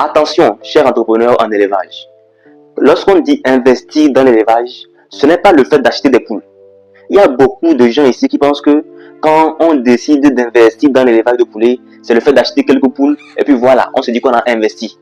Attention, chers entrepreneurs en élevage. Lorsqu'on dit investir dans l'élevage, ce n'est pas le fait d'acheter des poules. Il y a beaucoup de gens ici qui pensent que quand on décide d'investir dans l'élevage de poulets, c'est le fait d'acheter quelques poules et puis voilà, on se dit qu'on a investi.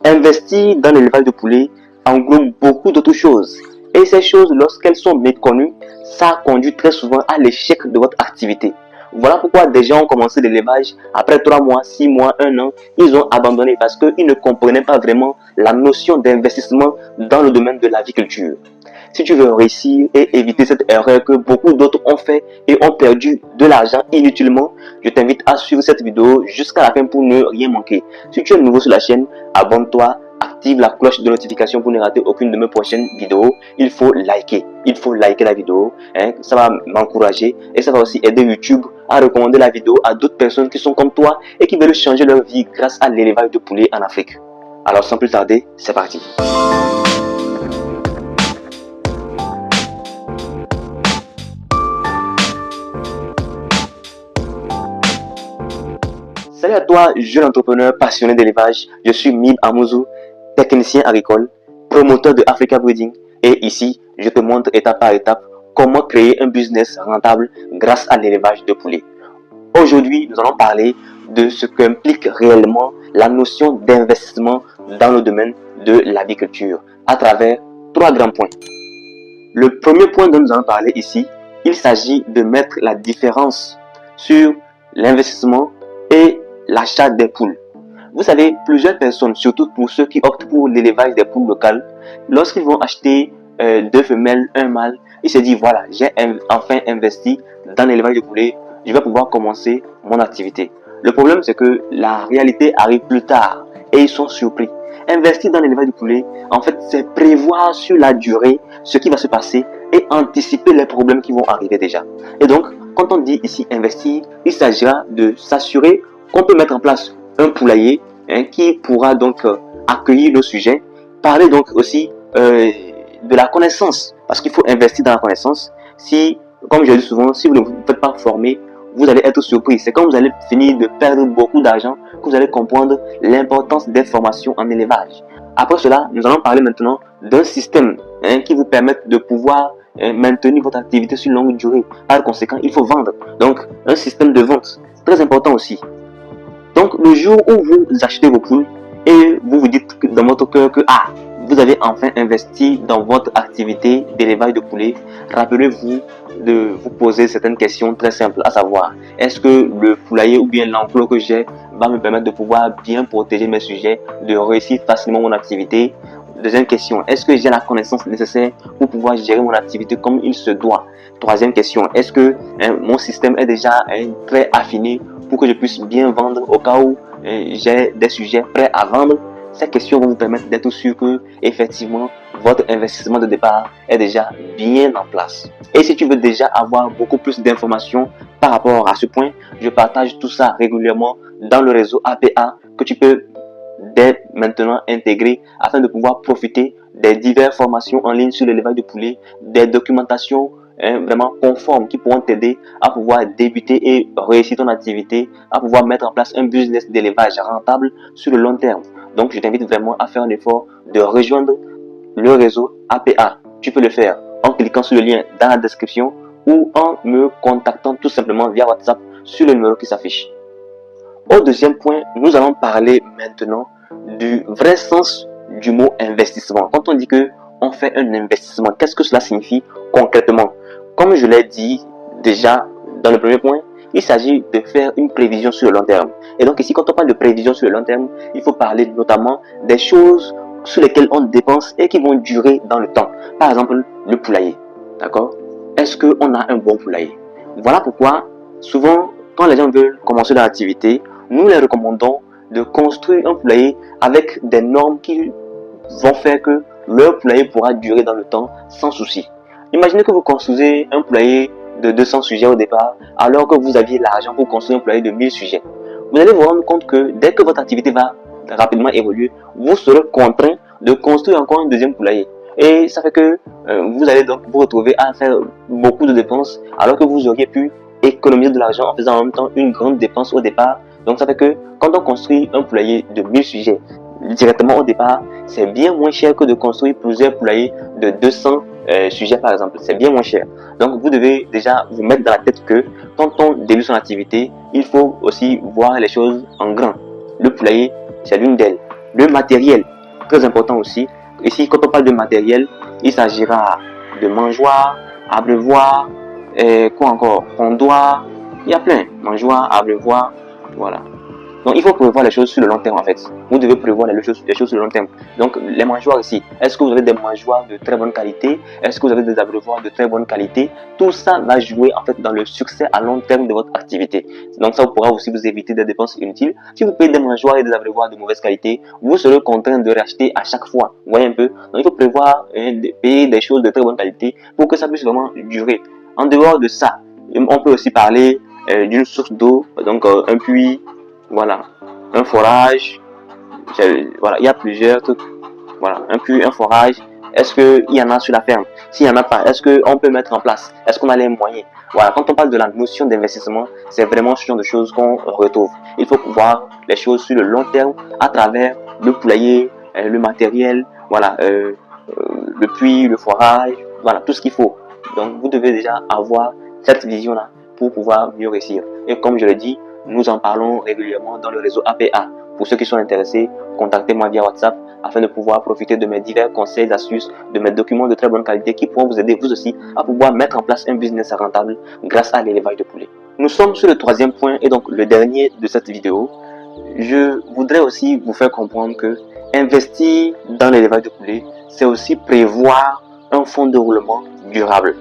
Investir dans l'élevage de poulets englobe beaucoup d'autres choses. Et ces choses, lorsqu'elles sont méconnues, ça conduit très souvent à l'échec de votre activité. Voilà pourquoi des gens ont commencé l'élevage, après 3 mois, 6 mois, 1 an, ils ont abandonné parce qu'ils ne comprenaient pas vraiment la notion d'investissement dans le domaine de l'aviculture. Si tu veux réussir et éviter cette erreur que beaucoup d'autres ont fait et ont perdu de l'argent inutilement, je t'invite à suivre cette vidéo jusqu'à la fin pour ne rien manquer. Si tu es nouveau sur la chaîne, abonne-toi, active la cloche de notification pour ne rater aucune de mes prochaines vidéos. Il faut liker la vidéo, ça va m'encourager et ça va aussi aider YouTube à recommander la vidéo à d'autres personnes qui sont comme toi et qui veulent changer leur vie grâce à l'élevage de poulets en Afrique. Alors sans plus tarder, c'est parti. Salut à toi, jeune entrepreneur passionné d'élevage. Je suis Mib Amouzou, technicien agricole, promoteur de Africa Breeding. Et ici, je te montre étape par étape comment créer un business rentable grâce à l'élevage de poulets. Aujourd'hui, nous allons parler de ce qu'implique réellement la notion d'investissement dans le domaine de l'aviculture à travers 3 grands points. Le premier point dont nous allons parler ici, il s'agit de mettre la différence sur l'investissement et l'achat des poules. Vous savez, plusieurs personnes, surtout pour ceux qui optent pour l'élevage des poules locales, lorsqu'ils vont acheter 2 femelles, 1 mâle, ils se disent voilà, j'ai enfin investi dans l'élevage de poulets, je vais pouvoir commencer mon activité. Le problème, c'est que la réalité arrive plus tard et ils sont surpris. Investir dans l'élevage de poulets, en fait, c'est prévoir sur la durée ce qui va se passer et anticiper les problèmes qui vont arriver déjà. Et donc, quand on dit ici investir, il s'agira de s'assurer qu'on peut mettre en place un poulailler qui pourra donc accueillir nos sujets. Parler donc aussi de la connaissance, parce qu'il faut investir dans la connaissance. Si, comme je dis souvent, si vous ne vous faites pas former, vous allez être surpris. C'est quand vous allez finir de perdre beaucoup d'argent que vous allez comprendre l'importance des formations en élevage. Après cela, nous allons parler maintenant d'un système qui vous permette de pouvoir maintenir votre activité sur longue durée. Par conséquent, il faut vendre. Donc, un système de vente, très important aussi. Donc, le jour où vous achetez vos poules et vous vous dites dans votre cœur que vous avez enfin investi dans votre activité d'élevage de poulets, rappelez-vous de vous poser certaines questions très simples, à savoir, est-ce que le poulailler ou bien l'enclos que j'ai va me permettre de pouvoir bien protéger mes sujets, de réussir facilement mon activité? Deuxième question, est-ce que j'ai la connaissance nécessaire pour pouvoir gérer mon activité comme il se doit? Troisième question, est-ce que mon système est déjà très affiné pour que je puisse bien vendre au cas où j'ai des sujets prêts à vendre? Ces questions vont vous permettre d'être sûr que effectivement votre investissement de départ est déjà bien en place. Et si tu veux déjà avoir beaucoup plus d'informations par rapport à ce point, je partage tout ça régulièrement dans le réseau APA que tu peux dès maintenant intégrer afin de pouvoir profiter des diverses formations en ligne sur l'élevage de poulets, des documentations vraiment conformes qui pourront t'aider à pouvoir débuter et réussir ton activité, à pouvoir mettre en place un business d'élevage rentable sur le long terme. Donc je t'invite vraiment à faire un effort de rejoindre le réseau APA. Tu peux le faire en cliquant sur le lien dans la description ou en me contactant tout simplement via WhatsApp sur le numéro qui s'affiche. Au deuxième point, nous allons parler maintenant du vrai sens du mot investissement. Quand on dit que on fait un investissement, qu'est-ce que cela signifie concrètement? Comme je l'ai dit déjà dans le premier point, il s'agit de faire une prévision sur le long terme. Et donc ici, quand on parle de prévision sur le long terme, il faut parler notamment des choses sur lesquelles on dépense et qui vont durer dans le temps. Par exemple, le poulailler. D'accord? Est-ce qu'on a un bon poulailler? Voilà pourquoi, souvent, quand les gens veulent commencer leur activité, nous les recommandons de construire un poulailler avec des normes qui vont faire que leur poulailler pourra durer dans le temps sans souci. Imaginez que vous construisez un poulailler de 200 sujets au départ, alors que vous aviez l'argent pour construire un poulailler de 1000 sujets. Vous allez vous rendre compte que dès que votre activité va rapidement évoluer, vous serez contraint de construire encore un deuxième poulailler. Et ça fait que vous allez donc vous retrouver à faire beaucoup de dépenses, alors que vous auriez pu économiser de l'argent en faisant en même temps une grande dépense au départ. Donc ça fait que quand on construit un poulailler de 1000 sujets, directement au départ, c'est bien moins cher que de construire plusieurs poulaillers de 200 sujets par exemple. C'est bien moins cher. Donc vous devez déjà vous mettre dans la tête que quand on débute son activité, il faut aussi voir les choses en grand. Le poulailler, c'est l'une d'elles. Le matériel, très important aussi. Ici, quand on parle de matériel, il s'agira de mangeoires, abreuvoirs, quoi encore, pondoirs, il y a plein. Mangeoires, abreuvoirs, voilà. Donc il faut prévoir les choses sur le long terme en fait. Vous devez prévoir les choses sur le long terme. Donc les mangeoires ici, est-ce que vous avez des mangeoires de très bonne qualité? Est-ce que vous avez des abreuvoirs de très bonne qualité? Tout ça va jouer en fait dans le succès à long terme de votre activité. Donc ça pourra aussi vous éviter des dépenses inutiles. Si vous payez des mangeoires et des abreuvoirs de mauvaise qualité, vous serez contraint de racheter à chaque fois. Vous voyez un peu? Donc il faut prévoir payer des choses de très bonne qualité pour que ça puisse vraiment durer. En dehors de ça, on peut aussi parler d'une source d'eau, donc un puits. Voilà, un forage, voilà, il y a plusieurs trucs. Voilà, un puits, un forage. Est-ce qu'il y en a sur la ferme? S'il n'y en a pas, est-ce qu'on peut mettre en place? Est-ce qu'on a les moyens? Voilà, quand on parle de la notion d'investissement, c'est vraiment ce genre de choses qu'on retrouve. Il faut voir les choses sur le long terme à travers le poulailler, le matériel, voilà, le puits, le forage, voilà, tout ce qu'il faut. Donc, vous devez déjà avoir cette vision-là pour pouvoir mieux réussir. Et comme je l'ai dit, nous en parlons régulièrement dans le réseau APA. Pour ceux qui sont intéressés, contactez-moi via WhatsApp afin de pouvoir profiter de mes divers conseils, astuces, de mes documents de très bonne qualité qui pourront vous aider vous aussi à pouvoir mettre en place un business rentable grâce à l'élevage de poulets. Nous sommes sur le troisième point et donc le dernier de cette vidéo. Je voudrais aussi vous faire comprendre que investir dans l'élevage de poulets, c'est aussi prévoir un fonds de roulement durable.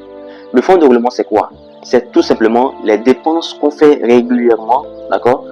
Le fonds de roulement, c'est quoi? C'est tout simplement les dépenses qu'on fait régulièrement, d'accord,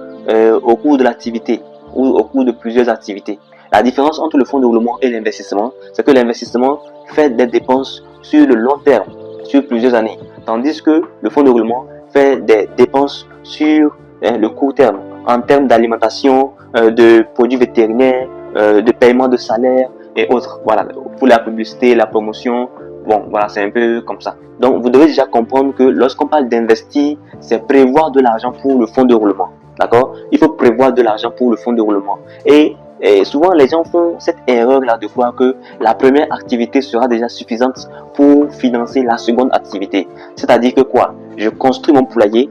au cours de l'activité ou au cours de plusieurs activités. La différence entre le fonds de roulement et l'investissement, c'est que l'investissement fait des dépenses sur le long terme, sur plusieurs années, tandis que le fonds de roulement fait des dépenses sur le court terme, en termes d'alimentation, de produits vétérinaires, de paiement de salaire et autres. Voilà, pour la publicité, la promotion. Bon, voilà, c'est un peu comme ça. Donc, vous devez déjà comprendre que lorsqu'on parle d'investir, c'est prévoir de l'argent pour le fonds de roulement. D'accord? Il faut prévoir de l'argent pour le fonds de roulement. Et souvent, les gens font cette erreur-là de croire que la première activité sera déjà suffisante pour financer la seconde activité. C'est-à-dire que quoi? Je construis mon poulailler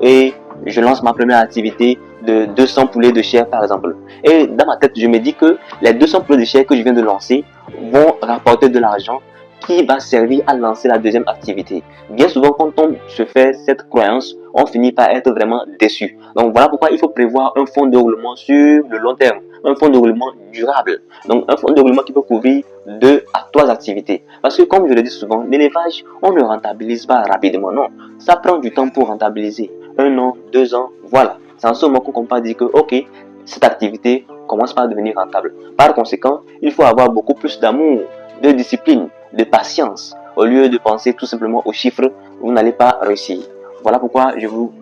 et je lance ma première activité de 200 poulets de chair, par exemple. Et dans ma tête, je me dis que les 200 poulets de chair que je viens de lancer vont rapporter de l'argent qui va servir à lancer la deuxième activité. Bien souvent, quand on se fait cette croyance, on finit par être vraiment déçu. Donc voilà pourquoi il faut prévoir un fonds de roulement sur le long terme, un fonds de roulement durable. Donc un fonds de roulement qui peut couvrir 2 à 3 activités. Parce que comme je le dis souvent, l'élevage, on ne rentabilise pas rapidement, non. Ça prend du temps pour rentabiliser. 1 an, 2 ans, voilà. C'est en ce moment qu'on peut dire que, ok, cette activité commence par devenir rentable. Par conséquent, il faut avoir beaucoup plus d'amour, de discipline, de patience. Au lieu de penser tout simplement aux chiffres, vous n'allez pas réussir. Voilà pourquoi je vous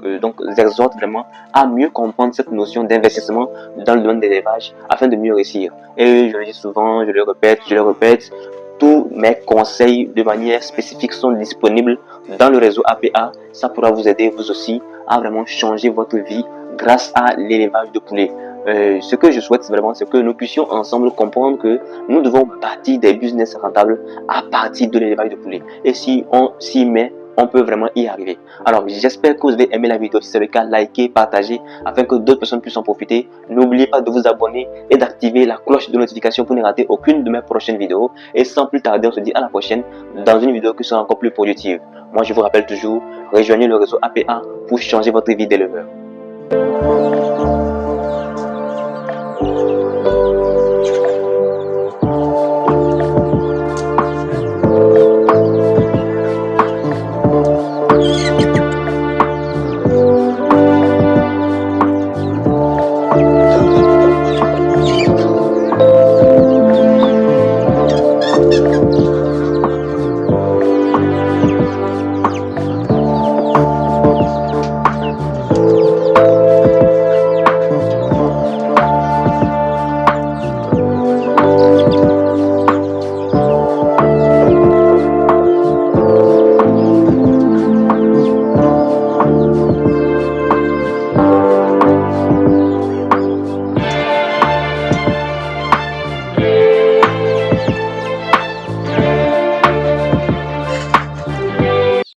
exhorte vraiment à mieux comprendre cette notion d'investissement dans le domaine de l'élevage afin de mieux réussir. Et je le dis souvent, je le répète, tous mes conseils de manière spécifique sont disponibles dans le réseau APA. Ça pourra vous aider vous aussi à vraiment changer votre vie grâce à l'élevage de poulets. Ce que je souhaite vraiment, c'est que nous puissions ensemble comprendre que nous devons bâtir des business rentables à partir de l'élevage de poulets. Et si on s'y met, on peut vraiment y arriver. Alors, j'espère que vous avez aimé la vidéo. Si c'est le cas, likez, partagez afin que d'autres personnes puissent en profiter. N'oubliez pas de vous abonner et d'activer la cloche de notification pour ne rater aucune de mes prochaines vidéos. Et sans plus tarder, on se dit à la prochaine dans une vidéo qui sera encore plus productive. Moi, je vous rappelle toujours, rejoignez le réseau APA pour changer votre vie d'éleveur.